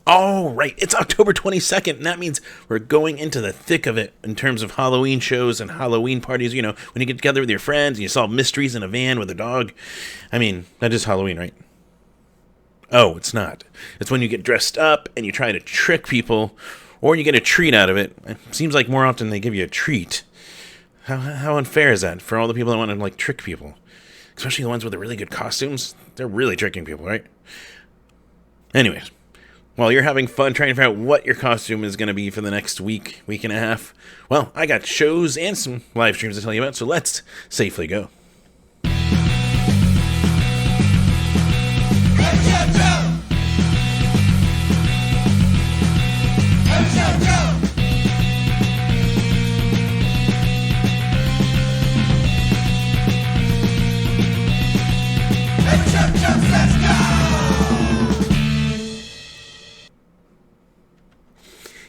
Oh, right. It's October 22nd, and that means we're going into the thick of it in terms of Halloween shows and Halloween parties. You know, when you get together with your friends and you solve mysteries in a van with a dog. I mean, that is Halloween, right? Oh, it's not. It's when you get dressed up and you try to trick people, or you get a treat out of it. It seems like more often they give you a treat. How unfair is that for all the people that want to, like, trick people? Especially the ones with the really good costumes. They're really tricking people, right? Anyways. While you're having fun trying to figure out what your costume is going to be for the next week, week and a half, well, I got shows and some live streams to tell you about, so let's safely go.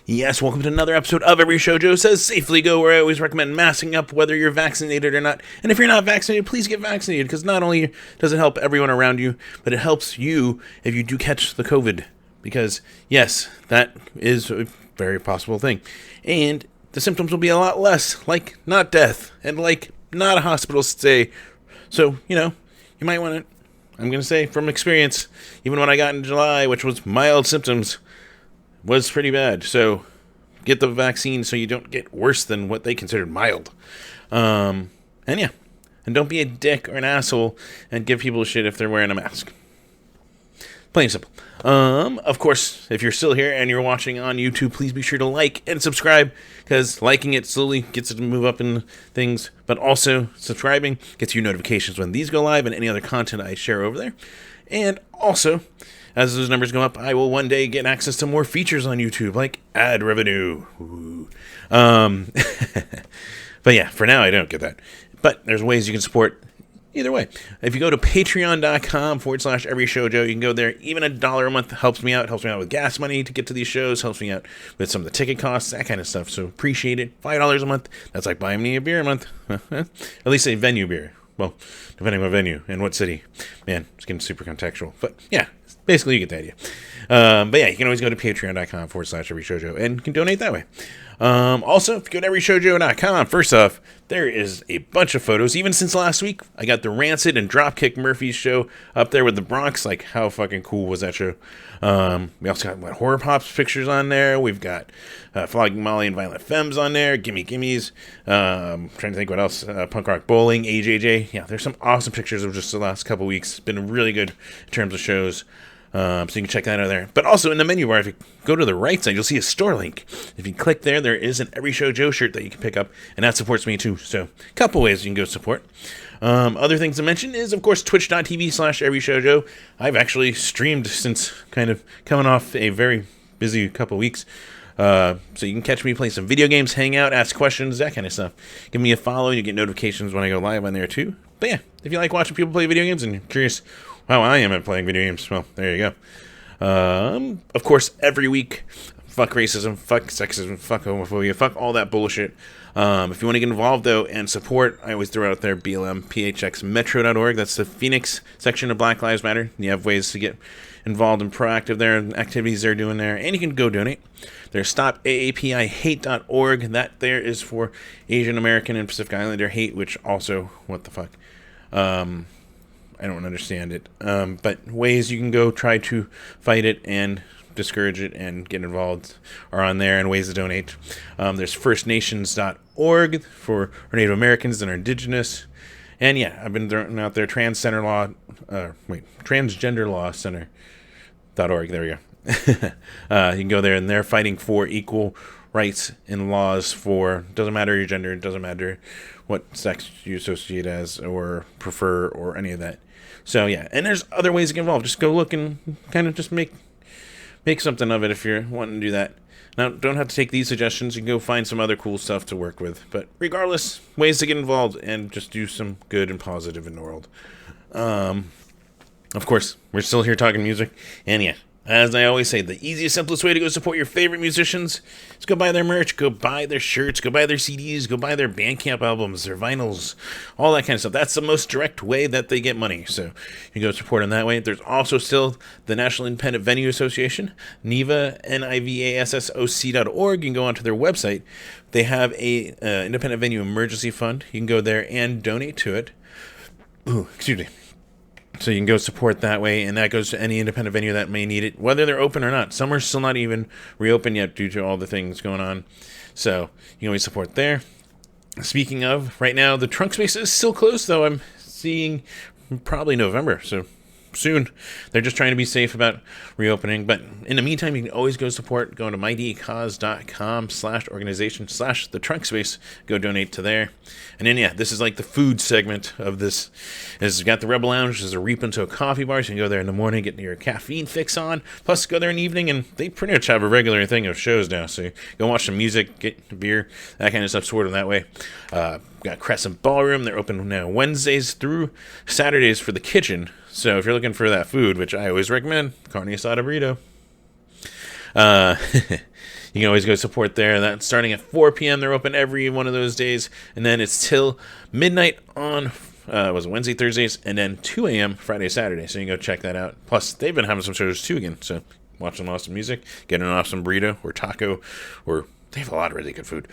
Yes, welcome to another episode of Every Show Joe Says Safely Go, where I always recommend masking up whether you're vaccinated or not. And if you're not vaccinated, please get vaccinated, because not only does it help everyone around you, but it helps you if you do catch the COVID. Because, yes, that is a very possible thing. And the symptoms will be a lot less, like not death, and like not a hospital stay. So, you know, you might want to, I'm going to say from experience, even when I got in July, which was mild symptoms, was pretty bad. So get the vaccine so you don't get worse than what they considered mild. And yeah, and don't be a dick or an asshole and give people shit if they're wearing a mask. Plain and simple. Of course, if you're still here and you're watching on YouTube, please be sure to like and subscribe, because liking it slowly gets it to move up in things, but also subscribing gets you notifications when these go live and any other content I share over there. And also, as those numbers go up, I will one day get access to more features on YouTube, like ad revenue. But yeah, for now, I don't get that. But there's ways you can support either way. If you go to patreon.com/everyshowjoe, you can go there. Even $1 a month helps me out. Helps me out with gas money to get to these shows. Helps me out with some of the ticket costs, that kind of stuff. So appreciate it. $5 a month. That's like buying me a beer a month. At least a venue beer. Well, depending on what venue and what city. Man, it's getting super contextual. But yeah, basically you get the idea. But yeah, you can always go to patreon.com/everyshowjoe and you can donate that way. Also, if you go to everyshowjoe.com, first off, there is a bunch of photos. Even since last week, I got the Rancid and Dropkick Murphys show up there with the Bronx. Like, how fucking cool was that show? We also got Horror Pops pictures on there. We've got Flogging Molly and Violent Femmes on there. Gimme Gimmes. Trying to think what else. Punk Rock Bowling, AJJ. Yeah, there's some awesome pictures of just the last couple weeks. It's been really good in terms of shows. So you can check that out there. But also in the menu bar, if you go to the right side, you'll see a store link. If you click there, there is an Every Show Joe shirt that you can pick up, and that supports me too. So a couple ways you can go support. Other things to mention is, of course, twitch.tv/everyshowjoe. I've actually streamed since kind of coming off a very busy couple weeks. So you can catch me play some video games, hang out, ask questions, that kind of stuff. Give me a follow, and you get notifications when I go live on there too. But yeah, if you like watching people play video games and you're curious how I am at playing video games, well, there you go. Of course, every week, fuck racism, fuck sexism, fuck homophobia, fuck all that bullshit. If you want to get involved, though, and support, I always throw out there blmphxmetro.org. That's the Phoenix section of Black Lives Matter. You have ways to get involved and proactive there and activities they're doing there, and you can go donate. There's stopaapihate.org. That there is for Asian American and Pacific Islander hate, which also, what the fuck? I don't understand it. But ways you can go try to fight it and discourage it and get involved are on there, and ways to donate. There's firstnations.org for our Native Americans and our indigenous. And yeah, I've been throwing out there transgender law center.org. There we go. You can go there, and they're fighting for equal rights and laws for, doesn't matter your gender, it doesn't matter what sex you associate as or prefer or any of that. So yeah, and there's other ways to get involved. Just go look and kind of just make something of it if you're wanting to do that. Now, don't have to take these suggestions. You can go find some other cool stuff to work with. But regardless, ways to get involved and just do some good and positive in the world. Of course, we're still here talking music. And yeah, As I always say, the easiest, simplest way to go support your favorite musicians is go buy their merch, go buy their shirts, go buy their CDs, go buy their Bandcamp albums, their vinyls, all that kind of stuff. That's the most direct way that they get money. So you can go support them that way. There's also still the National Independent Venue Association, NIVA, NIVASSOC.org. You can go onto their website. They have a independent venue emergency fund. You can go there and donate to it. Ooh, excuse me. So you can go support that way, and that goes to any independent venue that may need it, whether they're open or not. Some are still not even reopened yet due to all the things going on. So you can always support there. Speaking of, right now, the trunk space is still closed, though. I'm seeing probably November, so soon. They're just trying to be safe about reopening. But in the meantime, you can always go support. Go to mydcause.com/organization/the trunk space. Go donate to there. And then, yeah, this is like the food segment of this. We've got the Rebel Lounge. There's a Reap into a coffee bar. So you can go there in the morning, get your caffeine fix on. Plus, go there in the evening, and they pretty much have a regular thing of shows now. So you go watch some music, get beer, that kind of stuff, sort of that way. Got Crescent Ballroom. They're open now Wednesdays through Saturdays for the kitchen. So if you're looking for that food, which I always recommend, carne asada burrito. You can always go support there. That's starting at 4 p.m. They're open every one of those days. And then it's till midnight on Wednesday, Thursdays, and then 2 a.m. Friday, Saturday. So you can go check that out. Plus, they've been having some shows too again. So watch some awesome music, get an awesome burrito or taco, or they have a lot of really good food.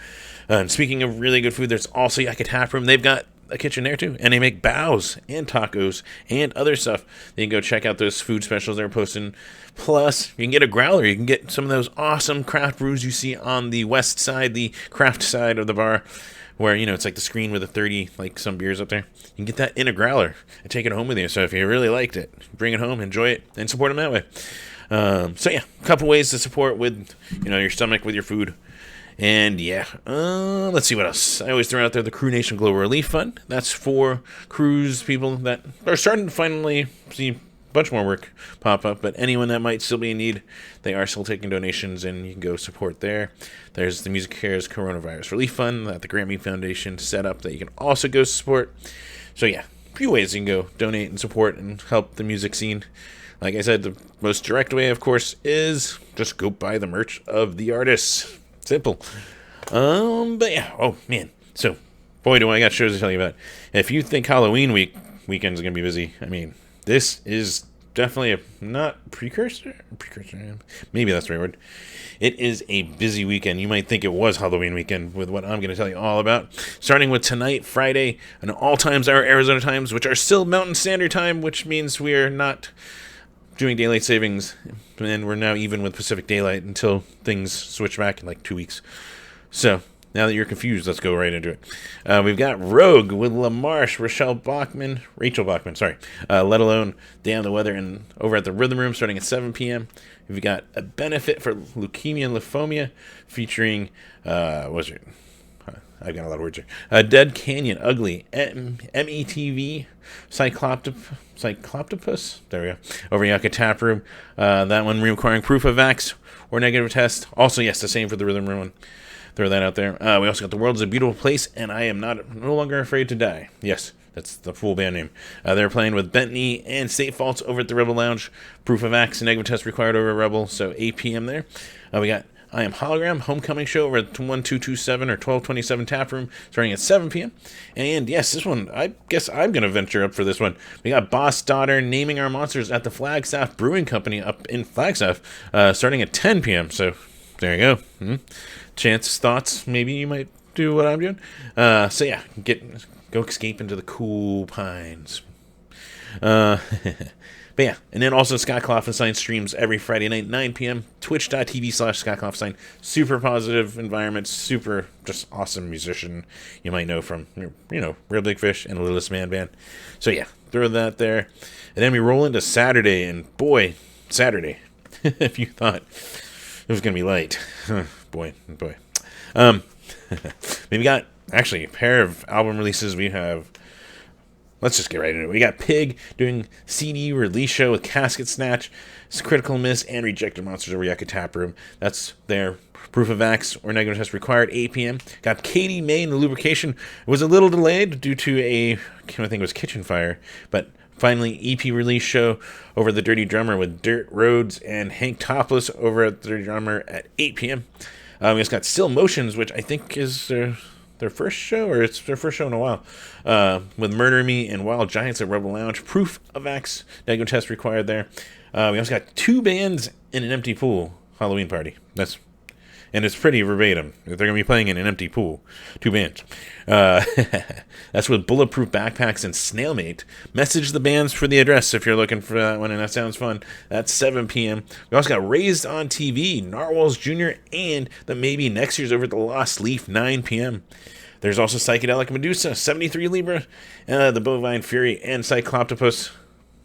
And speaking of really good food, there's also Yucca Tap Room. They've got a kitchen there too, and they make baos and tacos and other stuff. You can go check out those food specials they're posting. Plus, you can get a growler. You can get some of those awesome craft brews you see on the west side, the craft side of the bar, where, you know, it's like the screen with the 30, like, some beers up there. You can get that in a growler and take it home with you. So if you really liked it, bring it home, enjoy it, and support them that way. So yeah, a couple ways to support with, you know, your stomach, with your food. And yeah, let's see what else. I always throw out there the Crew Nation Global Relief Fund. That's for cruise people that are starting to finally see a bunch more work pop up. But anyone that might still be in need, they are still taking donations, and you can go support there. There's the Music Cares Coronavirus Relief Fund that the Grammy Foundation set up that you can also go support. So yeah, a few ways you can go donate and support and help the music scene. Like I said, the most direct way, of course, is just go buy the merch of the artists. Simple. But yeah, oh man. So, boy, do I got shows to tell you about. If you think Halloween weekend's gonna be busy, I mean, this is definitely a not precursor. Maybe that's the right word. It is a busy weekend. You might think it was Halloween weekend with what I'm going to tell you all about. Starting with tonight, Friday, and all times are Arizona times, which are still Mountain Standard Time, which means we are not doing daylight savings, and we're now even with Pacific Daylight until things switch back in like 2 weeks. So, now that you're confused, let's go right into it. We've got Rogue with LaMarche, Rachel Bachman, Let Alone, Down the Weather, and over at the Rhythm Room starting at 7 p.m. We've got A Benefit for Leukemia and Lymphoma featuring, I've got a lot of words here. Dead Canyon, Ugly, METV, Cycloptopus, there we go, over Yucca Tap Room. That one requiring proof of vax or negative test. Also, yes, the same for the Rhythm Room one. Throw that out there. We also got The World's a Beautiful Place, and I Am No Longer Afraid to Die. Yes, that's the full band name. They're playing with Bentley and State Faults over at the Rebel Lounge. Proof of vax and negative test required over at Rebel, so 8 p.m. there. We got I Am Hologram, Homecoming Show over at 1227 or 1227 Tap Room, starting at 7 p.m. And yes, this one, I guess I'm going to venture up for this one. We got Boss Daughter, Naming Our Monsters at the Flagstaff Brewing Company up in Flagstaff, starting at 10 p.m. So there you go. Chances, thoughts, maybe you might do what I'm doing. So yeah, go escape into the cool pines. But yeah, and then also Scott Kloffenstein streams every Friday night, 9 p.m., twitch.tv/Scott Kloffenstein. Super positive environment, super just awesome musician you might know from, Real Big Fish and Littlest Man Band. So yeah, throw that there. And then we roll into Saturday, and boy, Saturday, if you thought it was going to be light. boy. We've got, actually, a pair of album releases. We have... Let's just get right into it. We got Pig doing CD release show with Casket Snatch, Critical Miss, and Rejected Monsters over Yucca Tap Room. That's their proof of vax or negative test required, 8 p.m. Got Katie May and the Lubrication. It was a little delayed due to I think it was kitchen fire, but Finally, EP release show over the Dirty Drummer with Dirt Rhodes and Hank Topless over at the Dirty Drummer at 8 p.m. We just got Still Motions, which I think is their first show, or it's their first show in a while, with Murder Me and Wild Giants at Rebel Lounge. Proof of X, negative test required there. We also got 2 bands in an empty pool Halloween party. And it's pretty verbatim. They're going to be playing in an empty pool. 2 bands. That's with Bulletproof Backpacks and Snailmate. Message the bands for the address if you're looking for that one, and that sounds fun. That's 7 p.m. We also got Raised on TV, Narwhals Jr., and the Maybe Next Year's over at the Lost Leaf, 9 p.m. There's also Psychedelic Medusa, 73 Libra, the Bovine Fury, and Cycloptopus.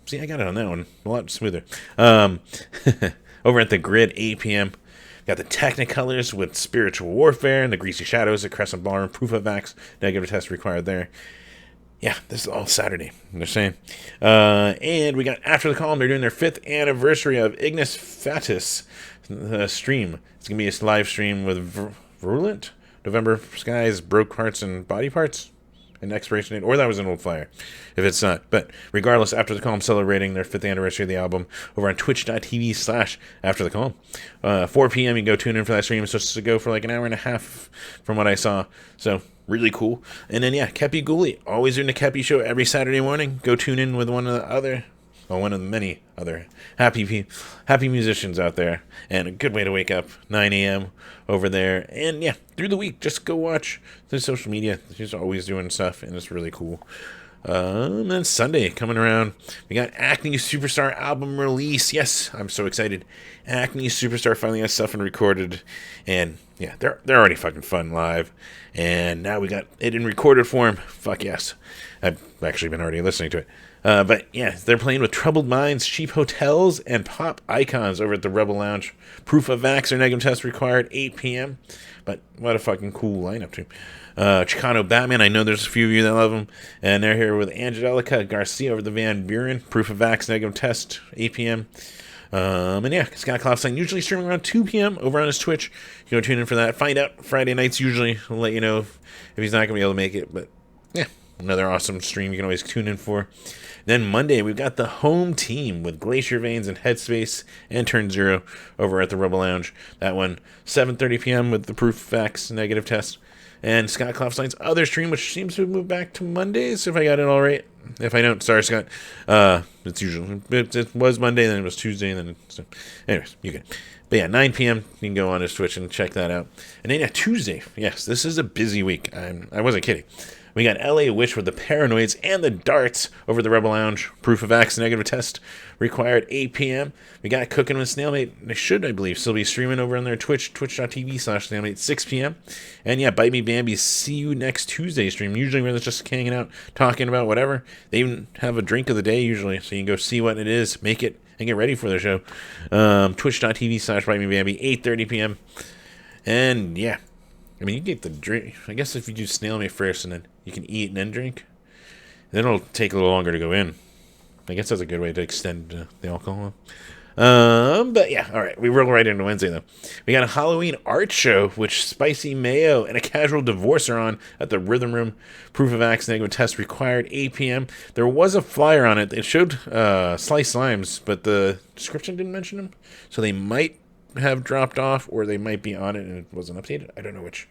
See, I got it on that one. A lot smoother. Over at the Grid, 8 p.m. Got the Technicolors with Spiritual Warfare and the Greasy Shadows at Crescent Ballroom. Proof of Vax, negative test required there. Yeah, this is all Saturday, they're saying. And we got After the Calm. They're doing their 5th anniversary of Ignis Fatuus stream. It's going to be a live stream with Virulent, November Skies, Broke Hearts, and Body Parts. An expiration date, or that was an old flyer, if it's not. But regardless, After the Calm celebrating their 5th anniversary of the album over on twitch.tv/After the Calm. 4 p.m. you can go tune in for that stream. It's supposed to go for like an hour and a half from what I saw. So really cool. And then, yeah, Kepi Ghoulie, always doing the Kepi show every Saturday morning. Go tune in with one of the many other happy musicians out there, and a good way to wake up, 9 a.m. over there. And yeah, through the week, just go watch the social media. She's always doing stuff, and it's really cool. And then Sunday coming around, we got Acne Superstar album release. Yes, I'm so excited. Acne Superstar finally has stuff and recorded, and yeah, they're already fucking fun live. And now we got it in recorded form. Fuck yes. I've actually been already listening to it. But yeah, they're playing with Troubled Minds, Cheap Hotels, and Pop Icons over at the Rebel Lounge. Proof of Vax or negative test required, 8 p.m. But what a fucking cool lineup, too. Chicano Batman, I know there's a few of you that love them. And they're here with Angelica Garcia over the Van Buren. Proof of Vax, negative test, 8 p.m. And yeah, Scott Klopstein usually streaming around 2 p.m. over on his Twitch. You go tune in for that. Find out Friday nights usually. I'll let you know if he's not going to be able to make it. But yeah, another awesome stream you can always tune in for. Then Monday, we've got the home team with Glacier Veins and Headspace and Turn Zero over at the Rebel Lounge. That one, 7:30 p.m. with the Proof Facts negative test. And Scott Klopstein's other stream, which seems to have moved back to Mondays, if I got it all right. If I don't, sorry, Scott. It's usually, it was Monday, then it was Tuesday, and then, so, anyways, you can. But yeah, 9 p.m., you can go on his Twitch and check that out. And then, yeah, Tuesday, yes, this is a busy week. I wasn't kidding. We got LA Witch with the Paranoids and the Darts over the Rebel Lounge. Proof of X negative test required, 8 p.m. We got Cooking with Snailmate. They should, I believe, still be streaming over on their Twitch, twitch.tv/Snailmate, 6 p.m. And yeah, Bite Me Bambi, see you next Tuesday stream. Usually when it's just hanging out, talking about whatever. They even have a drink of the day usually, so you can go see what it is, make it, and get ready for their show. Twitch.tv/Bite Me Bambi, 8:30 p.m. And yeah, I mean, you get the drink. I guess if you do Snailmate first and then you can eat and then drink, then it'll take a little longer to go in. I guess that's a good way to extend the alcohol. But yeah, all right. We roll right into Wednesday, though. We got a Halloween art show, which Spicy Mayo and a Casual Divorce are on at the Rhythm Room. Proof of X negative test required, 8 p.m. There was a flyer on it. It showed Slice Slimes, but the description didn't mention them. So they might have dropped off, or they might be on it and it wasn't updated. I don't know which.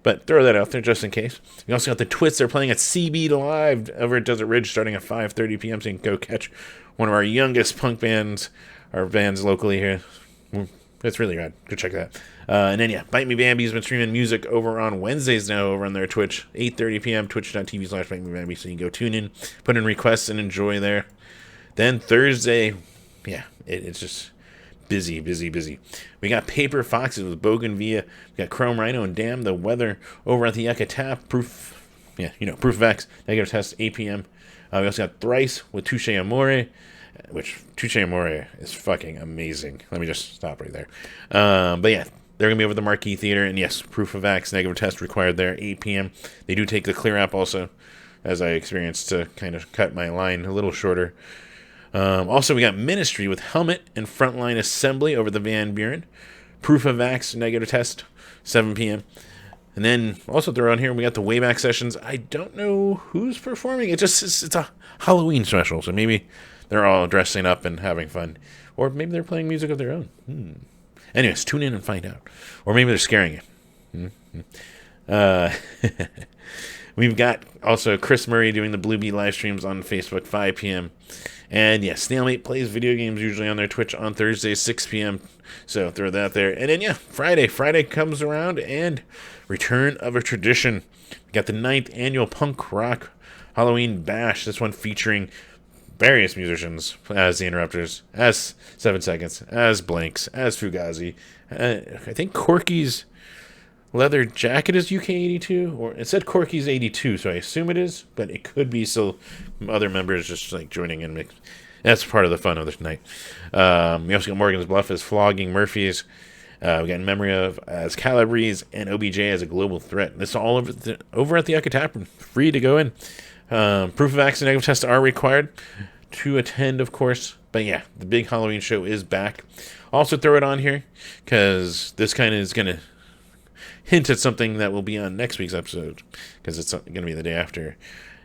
But throw that out there just in case. We also got the Twits. They're playing at CB Live over at Desert Ridge starting at 5:30 p.m. So you can go catch one of our youngest punk bands, our bands locally here. It's really rad. Go check that. And then, yeah, Bite Me Bambi's been streaming music over on Wednesdays now over on their Twitch, 8:30 p.m., twitch.tv/Bite Me Bambi. So you can go tune in, put in requests, and enjoy there. Then Thursday, yeah, it's just busy. We got Paper Foxes with Bougainvillea. We got Chrome Rhino and Damn the Weather over at the Eka Tap. Proof of X, negative test, 8 p.m. We also got Thrice with Touche Amore, which Touche Amore is fucking amazing. Let me just stop right there. But yeah, they're going to be over the Marquee Theater. And yes, Proof of X, negative test required there, 8 p.m. They do take the Clear app also, as I experienced, to kind of cut my line a little shorter. Also, we got Ministry with Helmet and Frontline Assembly over the Van Buren. Proof of Vax, negative test, 7 p.m. And then also throw on here, we got the Wayback Sessions. I don't know who's performing. It's a Halloween special, so maybe they're all dressing up and having fun. Or maybe they're playing music of their own. Anyways, tune in and find out. Or maybe they're scaring you. We've got also Chris Murray doing the Blue Bee live streams on Facebook, 5 p.m. And yeah, Snailmate plays video games usually on their Twitch on Thursdays, 6 p.m. So throw that there. And then, yeah, Friday comes around and return of a tradition. We got the 9th annual Punk Rock Halloween Bash. This one featuring various musicians as the Interrupters, as 7 Seconds, as Blanks, as Fugazi. I think Corky's leather jacket is UK 82, or it said Corky's 82, so I assume it is, but it could be still other members just like joining in. That's part of the fun of this night. We also got Morgan's Bluff as Flogging Murphys. We got In Memory of as Calabrese, and OBJ as a Global Threat. This is all over at the Yucca Tap Room. Free to go in. Proof of vaccine negative tests are required to attend, of course. But yeah, the big Halloween show is back. Also throw it on here, because this kind of is going to hint at something that will be on next week's episode, because it's going to be the day after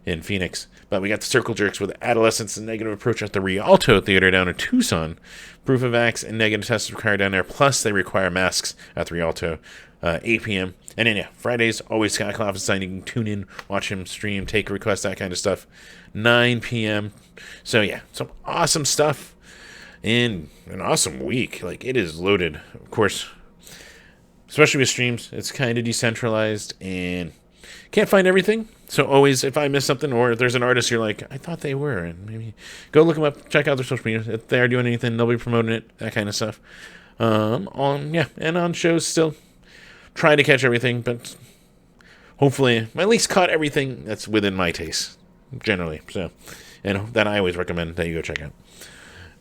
in Phoenix. But we got the Circle Jerks with Adolescence and Negative Approach at the Rialto Theater down in Tucson. Proof of vax and negative tests required down there, plus they require masks at the Rialto, 8 p.m. And then, yeah, Fridays, always Scott Klopfenstein. You can tune in, watch him stream, take a request, that kind of stuff. 9 p.m. So, yeah, some awesome stuff in an awesome week. Like, it is loaded, of course. Especially with streams, it's kind of decentralized and can't find everything. So always, if I miss something, or if there's an artist you're like, I thought they were, and maybe go look them up, check out their social media. If they are doing anything, they'll be promoting it, that kind of stuff. And on shows still, try to catch everything, but hopefully I at least caught everything that's within my taste, generally. So, and that I always recommend that you go check out.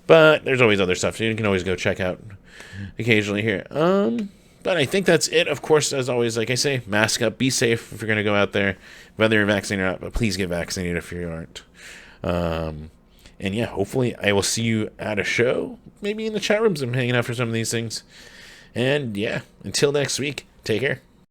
But there's always other stuff, so you can always go check out occasionally here. But I think that's it. Of course, as always, like I say, mask up, be safe if you're going to go out there, whether you're vaccinated or not, but please get vaccinated if you aren't. And yeah, hopefully I will see you at a show, maybe in the chat rooms. I'm hanging out for some of these things. And yeah, until next week, take care.